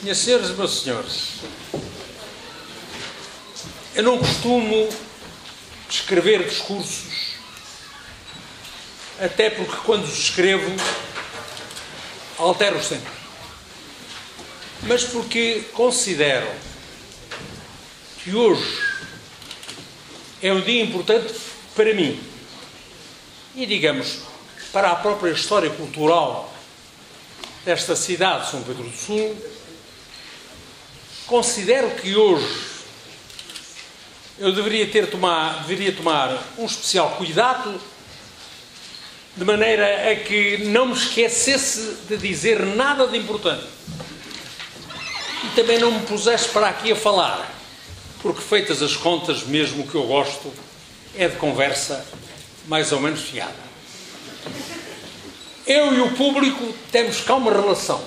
Minhas senhoras e meus senhores, eu não costumo escrever discursos, até porque quando os escrevo altero-os sempre, mas porque considero que hoje é um dia importante para mim e, digamos, para a própria história cultural desta cidade de São Pedro do Sul. Considero que hoje eu deveria tomar um especial cuidado, de maneira a que não me esquecesse de dizer nada de importante e também não me pusesse para aqui a falar, porque, feitas as contas, mesmo o que eu gosto é de conversa mais ou menos fiada. Eu e o público temos cá uma relação,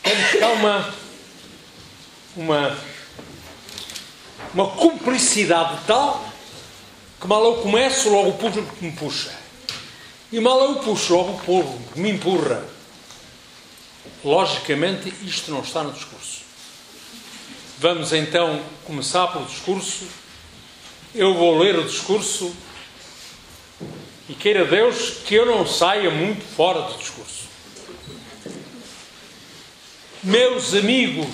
temos cá uma cumplicidade tal que mal eu começo, logo o público me puxa. E mal eu puxo, logo o público me empurra. Logicamente, isto não está no discurso. Vamos então começar pelo discurso. Eu vou ler o discurso e queira Deus que eu não saia muito fora do discurso. Meus amigos,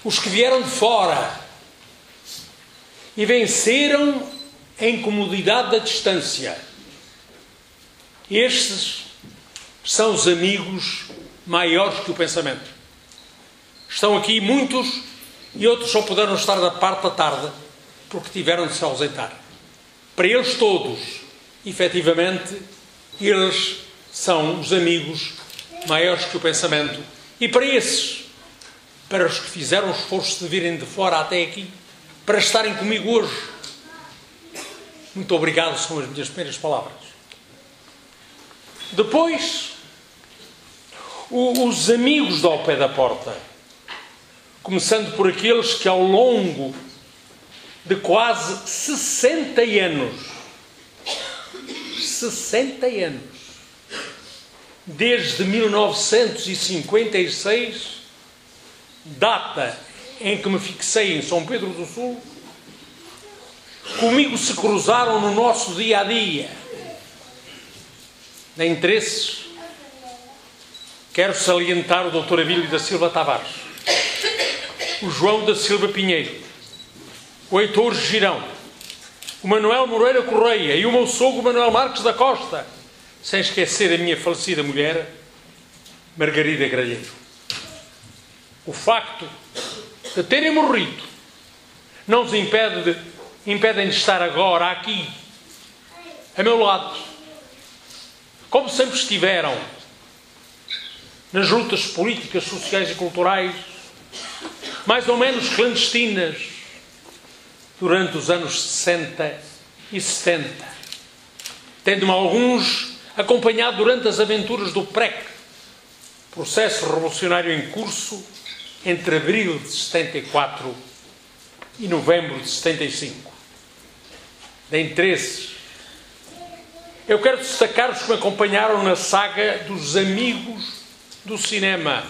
os que vieram de fora e venceram a incomodidade da distância, estes são os amigos maiores que o pensamento. Estão aqui muitos e outros só puderam estar da parte da tarde porque tiveram de se ausentar. Para eles todos, efetivamente, eles são os amigos maiores que o pensamento. E para esses, para os que fizeram o esforço de virem de fora até aqui, para estarem comigo hoje, muito obrigado, são as minhas primeiras palavras. Depois, os amigos do ao pé da porta, começando por aqueles que ao longo de quase 60 anos, desde 1956, data em que me fixei em São Pedro do Sul, comigo se cruzaram no nosso dia-a-dia de interesses. Quero salientar o Dr. Abílio da Silva Tavares, o João da Silva Pinheiro, o Heitor Girão, o Manuel Moreira Correia e o meu sogro Manuel Marques da Costa, sem esquecer a minha falecida mulher, Margarida Gralheiro. O facto de terem morrido não os impedem de estar agora aqui, a meu lado, como sempre estiveram nas lutas políticas, sociais e culturais, mais ou menos clandestinas, durante os anos 60 e 70. Tendo-me alguns acompanhado durante as aventuras do PREC, processo revolucionário em curso entre abril de 74 e novembro de 75. De interesses, eu quero destacar os que me acompanharam na saga dos Amigos do Cinema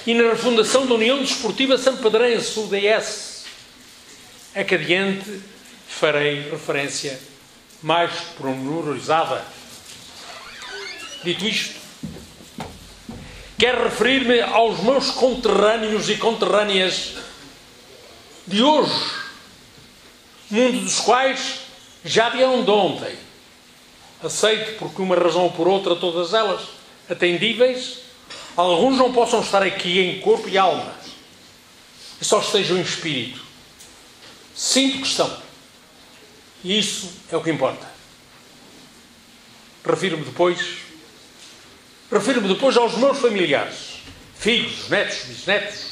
e na refundação da União Desportiva Sampedrense, UDS, a que adiante farei referência mais pormenorizada. Dito isto, quero referir-me aos meus conterrâneos e conterrâneas de hoje, mundo dos quais já vieram de ontem. Aceito, por uma razão ou por outra, todas elas atendíveis. Alguns não possam estar aqui em corpo e alma, e só estejam em espírito. Sinto que estão. E isso é o que importa. Refiro-me depois aos meus familiares, filhos, netos, bisnetos,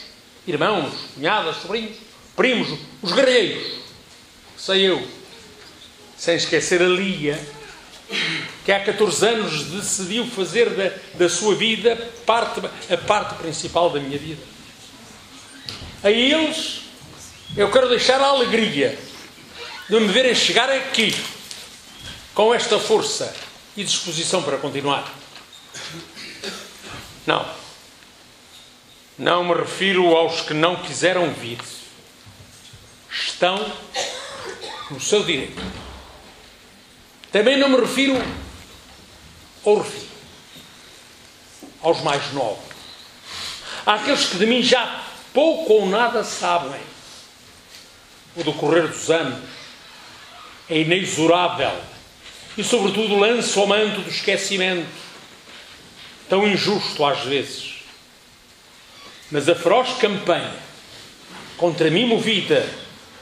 irmãos, cunhadas, sobrinhos, primos, os guerreiros. Sei eu, sem esquecer a Lia, que há 14 anos decidiu fazer da sua vida a parte principal da minha vida. A eles eu quero deixar a alegria de me verem chegar aqui com esta força e disposição para continuar. Não me refiro aos que não quiseram vir. Estão no seu direito. Também não me refiro aos mais novos, àqueles que de mim já pouco ou nada sabem. O decorrer dos anos é inexorável e, sobretudo, lança o manto do esquecimento, tão injusto às vezes. Mas a feroz campanha contra mim movida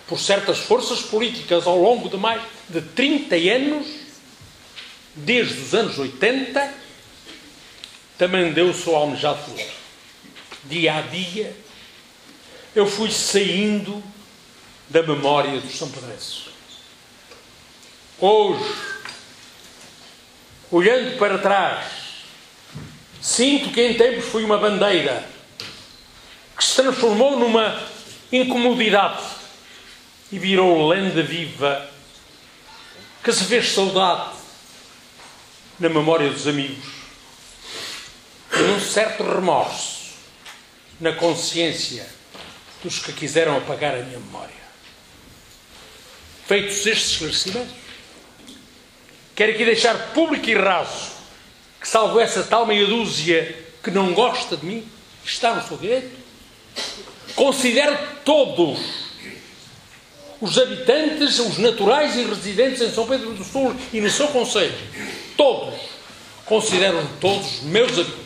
por certas forças políticas ao longo de mais de 30 anos, desde os anos 80, também deu o seu almejado fruto. Dia a dia, eu fui saindo da memória dos sampedrenses. Hoje, olhando para trás, sinto que em tempos fui uma bandeira que se transformou numa incomodidade e virou lenda viva que se fez saudade na memória dos amigos e num certo remorso na consciência dos que quiseram apagar a minha memória. Feitos estes esclarecimentos, quero aqui deixar público e raso que, salvo essa tal meia dúzia que não gosta de mim, está no seu direito, considero todos os habitantes, os naturais e residentes em São Pedro do Sul e no seu concelho, considero todos meus amigos.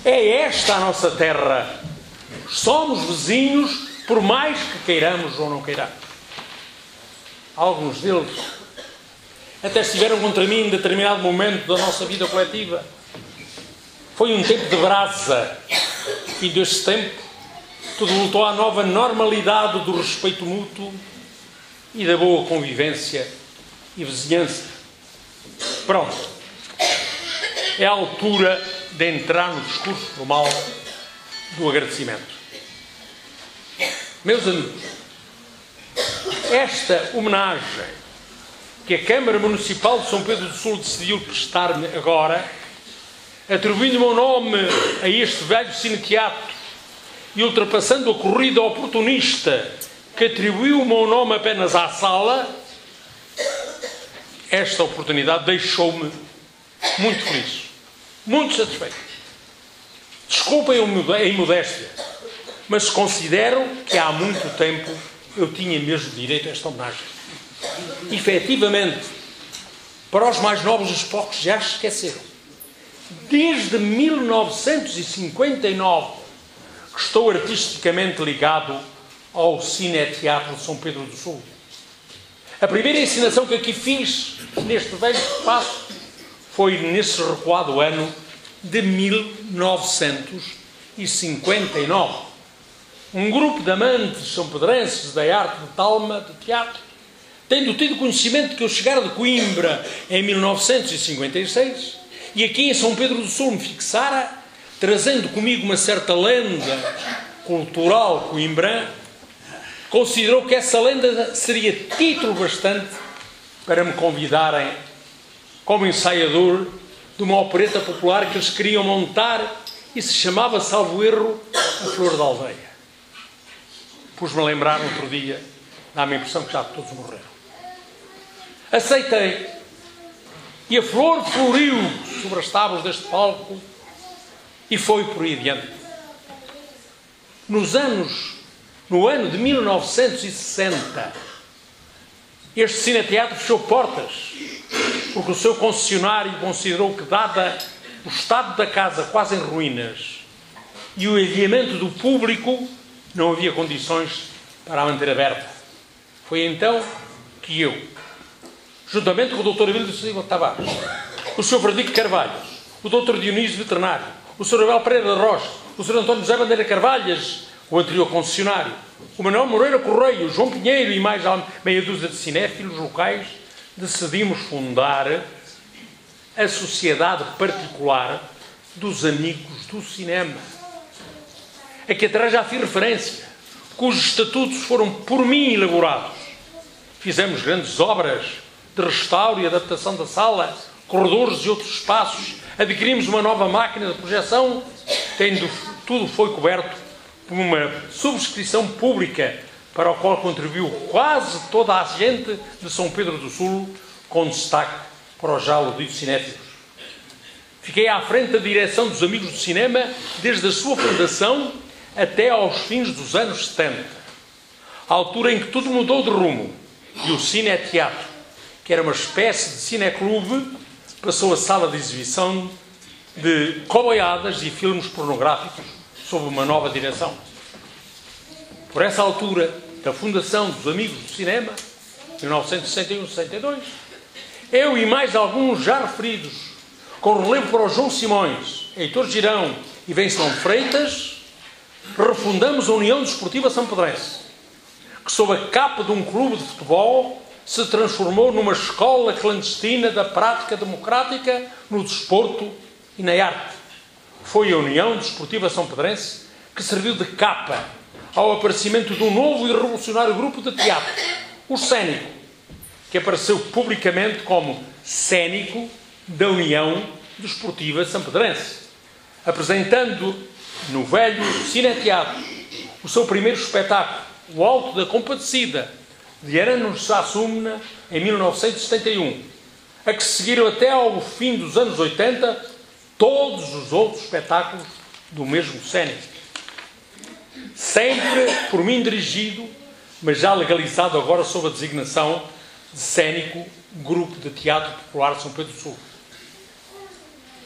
É esta a nossa terra. Somos vizinhos, por mais que queiramos ou não queiramos. Alguns deles até estiveram contra mim em determinado momento da nossa vida coletiva. Foi um tempo de brasa, e deste tempo tudo voltou à nova normalidade do respeito mútuo e da boa convivência e vizinhança. Pronto. É a altura de entrar no discurso formal do agradecimento. Meus amigos, esta homenagem que a Câmara Municipal de São Pedro do Sul decidiu prestar-me agora, atribuindo o meu nome a este velho cineteatro e ultrapassando a corrida oportunista que atribuiu o meu nome apenas à sala, esta oportunidade deixou-me muito feliz, muito satisfeito. Desculpem a imodéstia, mas considero que há muito tempo eu tinha mesmo direito a esta homenagem. Efetivamente, para os mais novos, os poucos já se esqueceram. Desde 1959 que estou artisticamente ligado ao Cineteatro de São Pedro do Sul. A primeira encenação que aqui fiz, neste velho espaço, foi nesse recuado ano de 1959. Um grupo de amantes são-pedrenses da arte de talma, de teatro, tendo tido conhecimento que eu chegara de Coimbra em 1956 e aqui em São Pedro do Sul me fixara, trazendo comigo uma certa lenda cultural coimbrã, considerou que essa lenda seria título bastante para me convidarem como ensaiador de uma opereta popular que eles queriam montar e se chamava, salvo erro, A Flor da Aldeia. Pus-me a lembrar no outro dia, dá-me a impressão que já todos morreram. Aceitei. E a flor floriu sobre as tábuas deste palco e foi por aí adiante. No ano de 1960, este cineteatro fechou portas, porque o seu concessionário considerou que, dada o estado da casa quase em ruínas e o adiamento do público, não havia condições para a manter aberta. Foi então que eu, juntamente com o Dr. Abílio Silva Tavares, o Sr. Frederico Carvalho, o Dr. Dionísio Veterinário, o Sr. Abel Pereira da Rocha, o Sr. António José Bandeira Carvalhas, o anterior concessionário, o Manuel Moreira Correia, o João Pinheiro e mais meia dúzia de cinéfilos locais, decidimos fundar a Sociedade Particular dos Amigos do Cinema, a que atrás já fiz referência, cujos estatutos foram por mim elaborados. Fizemos grandes obras de restauro e adaptação da sala corredores e outros espaços, adquirimos uma nova máquina de projeção, tudo foi coberto por uma subscrição pública para a qual contribuiu quase toda a gente de São Pedro do Sul, com destaque para os já aludidos cinéfilos. Fiquei à frente da direção dos Amigos do Cinema desde a sua fundação até aos fins dos anos 70, a altura em que tudo mudou de rumo e o Cine-Teatro, que era uma espécie de cineclube, passou a sala de exibição de coboiadas e filmes pornográficos sob uma nova direção. Por essa altura da fundação dos Amigos do Cinema, 1961-62, eu e mais alguns já referidos, com relevo para o João Simões, Heitor Girão e Vencilão Freitas, refundamos a União Desportiva Sampedrense, que sob a capa de um clube de futebol se transformou numa escola clandestina da prática democrática no desporto e na arte. Foi a União Desportiva Sampedrense que serviu de capa ao aparecimento de um novo e revolucionário grupo de teatro, o Cénico, que apareceu publicamente como Cénico da União Desportiva Sampedrense, apresentando no velho Cine-Teatro o seu primeiro espetáculo, O Alto da Compadecida, de Arano Suassuna, em 1971, a que seguiram até ao fim dos anos 80 todos os outros espetáculos do mesmo Cénico. Sempre por mim dirigido, mas já legalizado agora sob a designação de Cénico, Grupo de Teatro Popular de São Pedro do Sul.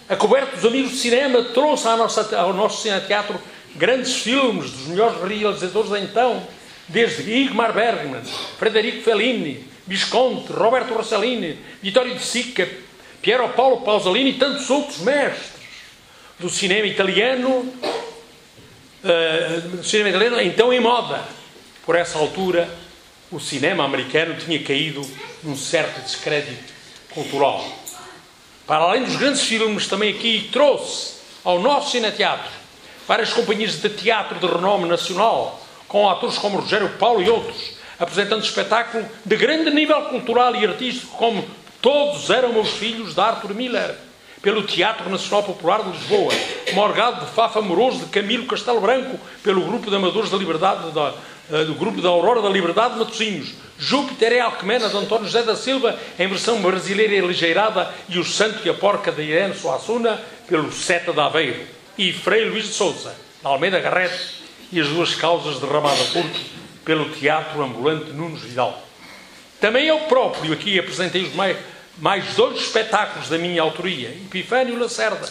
A coberta dos Amigos de Cinema trouxe ao nosso Cine-Teatro grandes filmes dos melhores realizadores de então, desde Ingmar Bergman, Frederico Fellini, Visconti, Roberto Rossellini, Vittorio De Sica, Piero Paolo Pasolini e tantos outros mestres do cinema italiano, então em moda. Por essa altura, o cinema americano tinha caído num certo descrédito cultural. Para além dos grandes filmes, também aqui trouxe ao nosso Cine-Teatro várias companhias de teatro de renome nacional, com atores como Rogério Paulo e outros, apresentando espetáculo de grande nível cultural e artístico, como Todos Eram Meus Filhos, de Arthur Miller, pelo Teatro Nacional Popular de Lisboa, Morgado de Fafa Moroso, de Camilo Castelo Branco, pelo Grupo de Amadores da Liberdade, do Grupo da Aurora da Liberdade de Matosinhos, Júpiter e Alquemena, de António José da Silva, em versão brasileira e ligeirada, e O Santo e a Porca, de Irene Suassuna, pelo Seta de Aveiro, e Frei Luís de Sousa, de Almeida Garrett, e As Duas Causas, de Ramada Porto, pelo Teatro Ambulante Nunes Vidal. Também eu próprio aqui apresentei mais dois espetáculos da minha autoria, Epifânio Lacerda,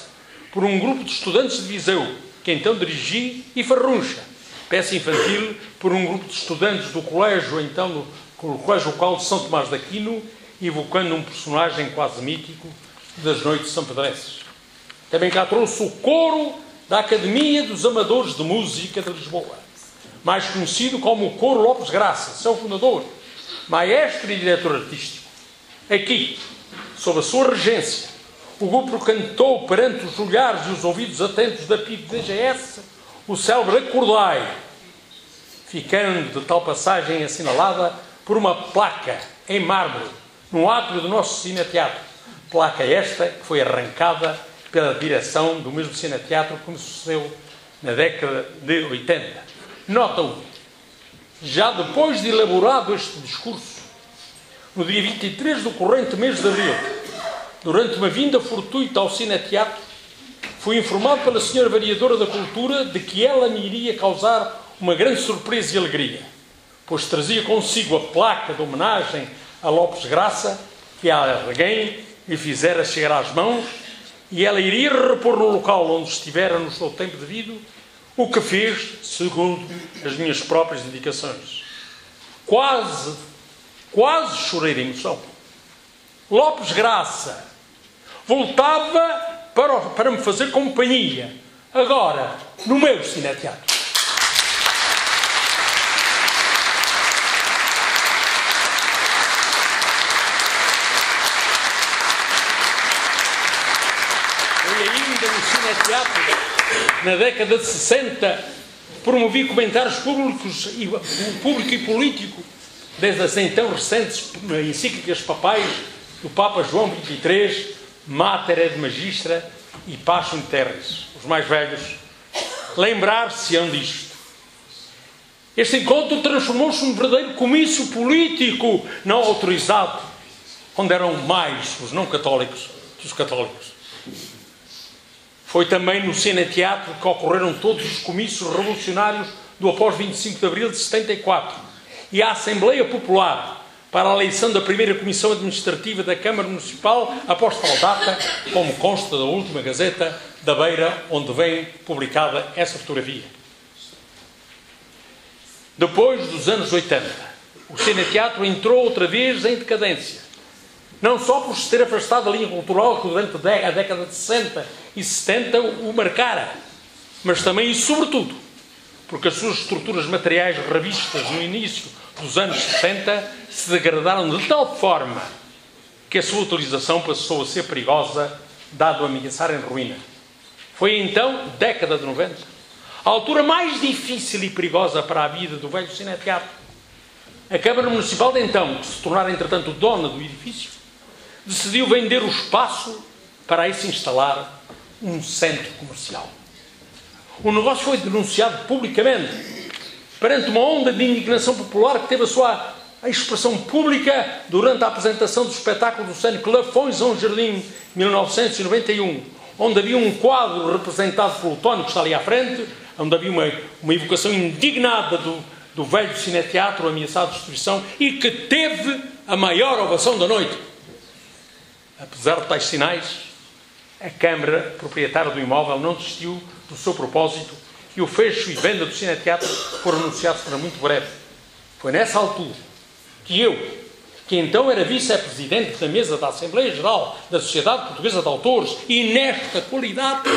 por um grupo de estudantes de Viseu, que então dirigi, e Farruncha, peça infantil, por um grupo de estudantes do colégio, então, o Colégio Local de São Tomás de Aquino, evocando um personagem quase mítico das noites sampedrenses. Também cá trouxe o coro da Academia dos Amadores de Música de Lisboa, mais conhecido como o Coro Lopes Graça, seu fundador, maestro e diretor artístico. Aqui, sob a sua regência, o grupo cantou perante os olhares e os ouvidos atentos da PIB-DGS o célebre Acordai, ficando de tal passagem assinalada por uma placa em mármore no átrio do nosso Cine-Teatro. Placa esta que foi arrancada pela direção do mesmo Cine-Teatro, como sucedeu na década de 80. Nota 1. Já depois de elaborado este discurso, no dia 23 do corrente mês de abril, durante uma vinda fortuita ao Cine-Teatro, fui informado pela senhora vereadora da Cultura de que ela me iria causar uma grande surpresa e alegria, pois trazia consigo a placa de homenagem a Lopes Graça, que alguém lhe fizera chegar às mãos, e ela iria repor no local onde estivera no seu tempo devido, o que fez segundo as minhas próprias indicações. Quase chorei de emoção. Lopes Graça voltava para me fazer companhia, agora no meu Cine-Teatro. No Cine-Teatro, na década de 60, promovi comentários públicos público e político desde as então recentes encíclicas papais do Papa João XXIII, Mater et Magistra e Pacem Terris. Os mais velhos lembrar-se-ão disto. Este encontro transformou-se num verdadeiro comício político não autorizado, onde eram mais os não católicos que os católicos. Foi também no Cine-Teatro que ocorreram todos os comícios revolucionários do após 25 de abril de 74 e a Assembleia Popular para a eleição da primeira Comissão Administrativa da Câmara Municipal após tal data, como consta da última Gazeta da Beira, onde vem publicada essa fotografia. Depois dos anos 80, o Cine-Teatro entrou outra vez em decadência. Não só por se ter afastado da linha cultural que durante a década de 60 e 70 o marcara, mas também e sobretudo porque as suas estruturas materiais revistas no início dos anos 70 se degradaram de tal forma que a sua utilização passou a ser perigosa, dado a ameaçar em ruína. Foi então, década de 90, a altura mais difícil e perigosa para a vida do velho Cine-Teatro. A Câmara Municipal de então, que se tornara entretanto dona do edifício, decidiu vender o espaço para aí se instalar um centro comercial. O negócio foi denunciado publicamente, perante uma onda de indignação popular que teve a sua expressão pública durante a apresentação do espetáculo do Cine Club Fões a um Jardim, 1991, onde havia um quadro representado pelo Tónio, que está ali à frente, onde havia uma evocação indignada do velho Cine-Teatro ameaçado de destruição e que teve a maior ovação da noite. Apesar de tais sinais, a Câmara proprietária do imóvel não desistiu do seu propósito e o fecho e venda do Cine-Teatro foram anunciados para muito breve. Foi nessa altura que eu, que então era vice-presidente da mesa da Assembleia Geral da Sociedade Portuguesa de Autores, e nesta qualidade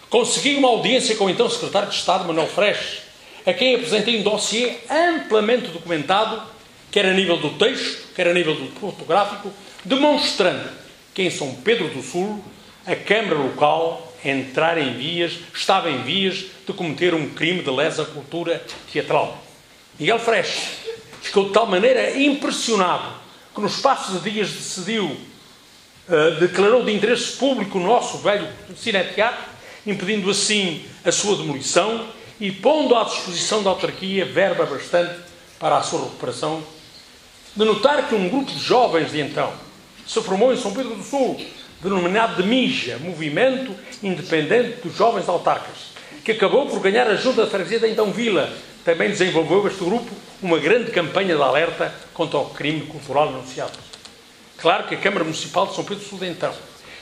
consegui uma audiência com o então secretário de Estado, Manuel Freixo, a quem apresentei um dossiê amplamente documentado, quer a nível do texto, quer a nível do fotográfico, demonstrando que em São Pedro do Sul a Câmara local estava em vias de cometer um crime de lesa cultura teatral. Miguel Freixo ficou de tal maneira impressionado que no espaço de dias declarou de interesse público o nosso velho Cine-Teatro, impedindo assim a sua demolição e pondo à disposição da autarquia verba bastante para a sua recuperação. De notar que um grupo de jovens de então se formou em São Pedro do Sul, denominado de MIJA, Movimento Independente dos Jovens Autarcas, que acabou por ganhar a Junta de Freguesia da então Vila. Também desenvolveu este grupo uma grande campanha de alerta contra o crime cultural anunciado. Claro que a Câmara Municipal de São Pedro do Sul de então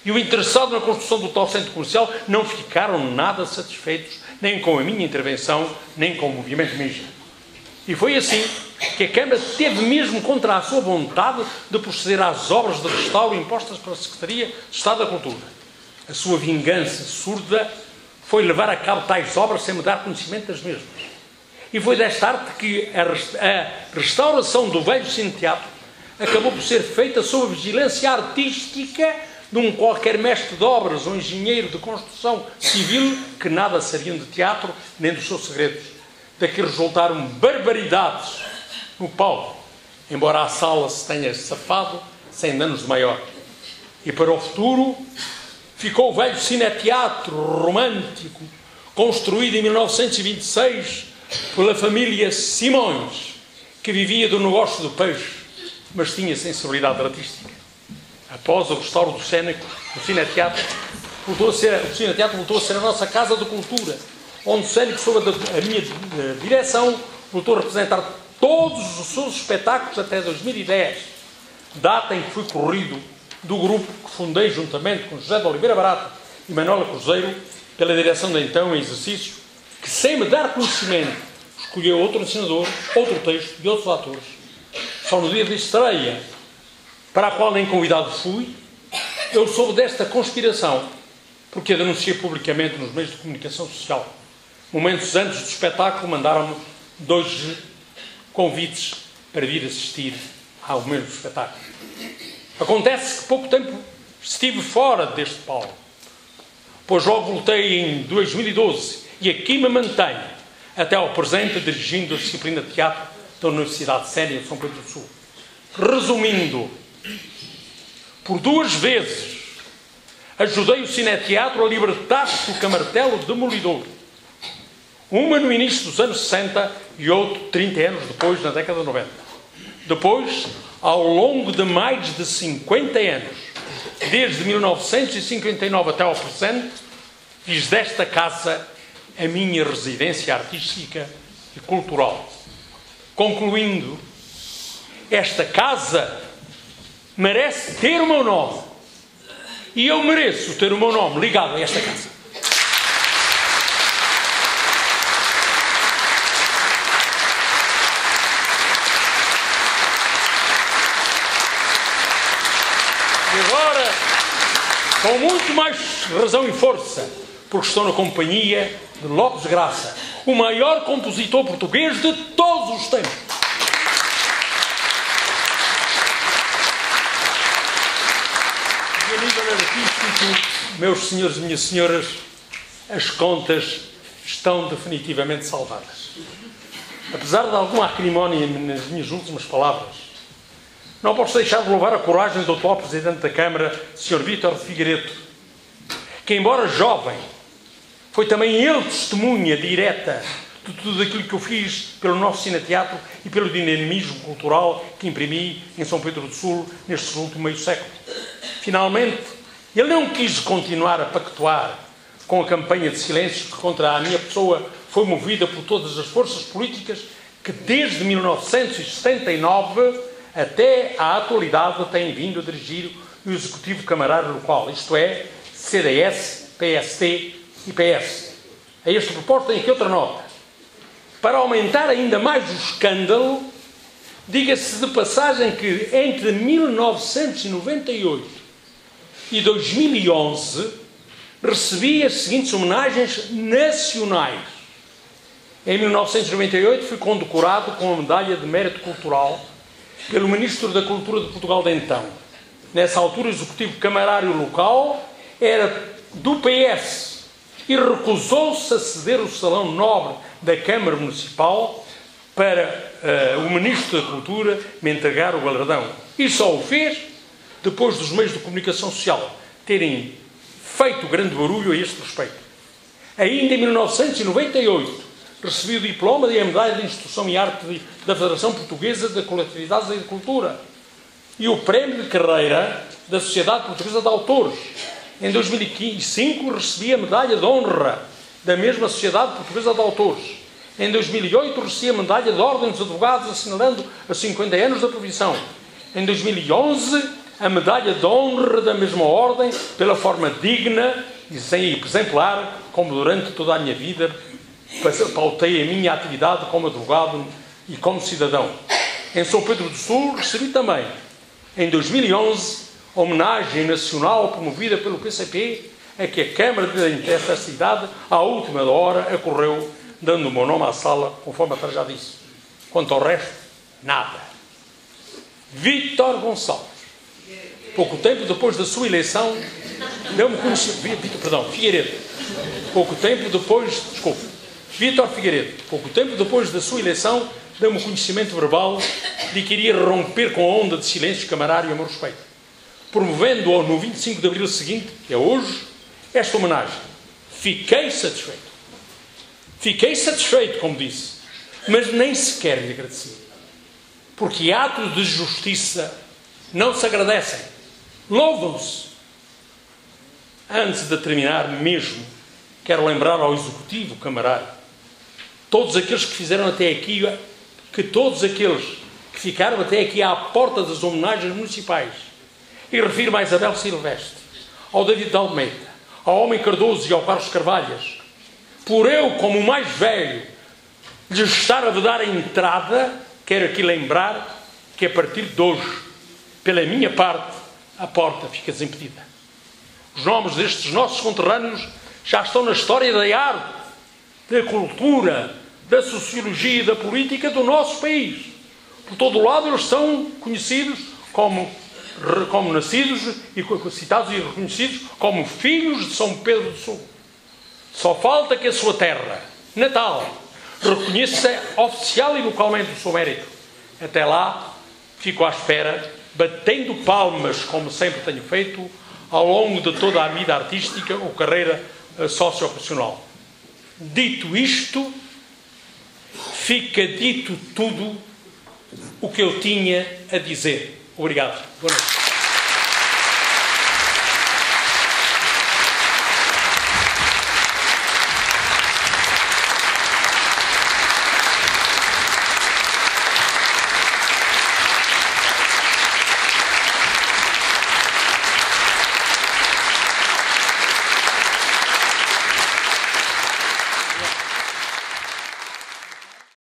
e o interessado na construção do tal centro comercial não ficaram nada satisfeitos nem com a minha intervenção, nem com o movimento MIJA. E foi assim que a Câmara teve mesmo contra a sua vontade de proceder às obras de restauro impostas pela Secretaria de Estado da Cultura. A sua vingança surda foi levar a cabo tais obras sem me dar conhecimento das mesmas. E foi desta arte que a restauração do velho Cine-Teatro acabou por ser feita sob a vigilância artística de um qualquer mestre de obras ou engenheiro de construção civil que nada sabiam de teatro nem dos seus segredos. Daqui resultaram barbaridades no palco, embora a sala se tenha safado sem danos de maior. E para o futuro ficou o velho Cine-Teatro romântico, construído em 1926 pela família Simões, que vivia do negócio do peixe, mas tinha sensibilidade artística. Após o restauro do Cine-Teatro, o Cine-Teatro voltou a ser a nossa casa de cultura, onde o Cénico, sob a minha direção, voltou a representar todos os seus espetáculos até 2010, data em que fui corrido do grupo que fundei juntamente com José de Oliveira Barata e Manuela Cruzeiro, pela direção de então em exercício, que sem me dar conhecimento escolheu outro encenador, outro texto e outros atores. Só no dia de estreia, para a qual nem convidado fui, eu soube desta conspiração, porque a denunciei publicamente nos meios de comunicação social. Momentos antes do espetáculo, mandaram-me 2 convites para vir assistir ao mesmo espetáculo. Acontece que pouco tempo estive fora deste palco, pois logo voltei em 2012 e aqui me mantenho até ao presente dirigindo a disciplina de teatro da Universidade Séria de São Pedro do Sul. Resumindo, por 2 vezes Ajudei o Cineteatro a libertar-se do camartelo demolidor. Uma no início dos anos 60 e outro 30 anos depois, na década de 90. Depois, ao longo de mais de 50 anos, desde 1959 até ao presente, fiz desta casa a minha residência artística e cultural. Concluindo, esta casa merece ter o meu nome e eu mereço ter o meu nome ligado a esta casa. E agora, com muito mais razão e força, porque estou na companhia de Lopes Graça, o maior compositor português de todos os tempos. E a nível artístico, meus senhores e minhas senhoras, as contas estão definitivamente salvadas. Apesar de alguma acrimónia nas minhas últimas palavras, não posso deixar de louvar a coragem do atual Presidente da Câmara, Sr. Vítor Figueiredo, que, embora jovem, foi também ele testemunha direta de tudo aquilo que eu fiz pelo nosso cineteatro e pelo dinamismo cultural que imprimi em São Pedro do Sul neste último meio século. Finalmente, ele não quis continuar a pactuar com a campanha de silêncio que contra a minha pessoa foi movida por todas as forças políticas que desde 1979 até à atualidade têm vindo a dirigir o Executivo Camarário Local, isto é, CDS, PST e PS. A este propósito tenho aqui outra nota. Para aumentar ainda mais o escândalo, diga-se de passagem que entre 1998 e 2011 recebi as seguintes homenagens nacionais. Em 1998 fui condecorado com a Medalha de Mérito Cultural pelo Ministro da Cultura de Portugal de então. Nessa altura, o Executivo Camarário Local era do PS e recusou-se a ceder o Salão Nobre da Câmara Municipal para o Ministro da Cultura me entregar o galardão. E só o fez depois dos meios de comunicação social terem feito grande barulho a este respeito. Ainda em 1998, recebi o diploma e a medalha de Instrução e Arte da Federação Portuguesa de Coletividades da Cultura e o prémio de carreira da Sociedade Portuguesa de Autores. Em 2005 recebi a medalha de honra da mesma Sociedade Portuguesa de Autores. Em 2008 recebi a medalha de Ordem dos Advogados assinalando os 50 anos da profissão. Em 2011 a medalha de honra da mesma ordem pela forma digna e exemplar como durante toda a minha vida pautei a minha atividade como advogado e como cidadão. Em São Pedro do Sul recebi também, em 2011, a homenagem nacional promovida pelo PCP, a que a Câmara desta cidade, à última hora, acorreu, dando o meu nome à sala, conforme atrás já disse. Quanto ao resto, nada. Vítor Gonçalves, pouco tempo depois da sua eleição, deu-me conhecimento... Figueiredo. Pouco tempo depois... Vítor Figueiredo, pouco tempo depois da sua eleição, deu-me o conhecimento verbal de que iria romper com a onda de silêncio camarário a meu respeito, promovendo-o no 25 de abril seguinte, que é hoje, esta homenagem. Fiquei satisfeito. Fiquei satisfeito, como disse, mas nem sequer lhe agradeci. Porque atos de justiça não se agradecem, louvam-se. Antes de terminar mesmo, quero lembrar ao Executivo Camarário, todos aqueles que fizeram até aqui, que todos aqueles que ficaram até aqui à porta das homenagens municipais, e refiro-me a Isabel Silvestre, ao David de Almeida, ao Homem Cardoso e ao Carlos Carvalhas, por eu, como o mais velho, lhes estar a dar a entrada, quero aqui lembrar que a partir de hoje, pela minha parte, a porta fica desimpedida. Os nomes destes nossos conterrâneos já estão na história da arte, da cultura, da sociologia e da política do nosso país. Por todo o lado eles são conhecidos como nascidos e citados e reconhecidos como filhos de São Pedro do Sul. Só falta que a sua terra natal reconheça oficial e localmente o seu mérito. Até lá, fico à espera, batendo palmas, como sempre tenho feito, ao longo de toda a vida artística ou carreira socioprofissional. Dito isto, fica dito tudo o que eu tinha a dizer. Obrigado. Boa noite.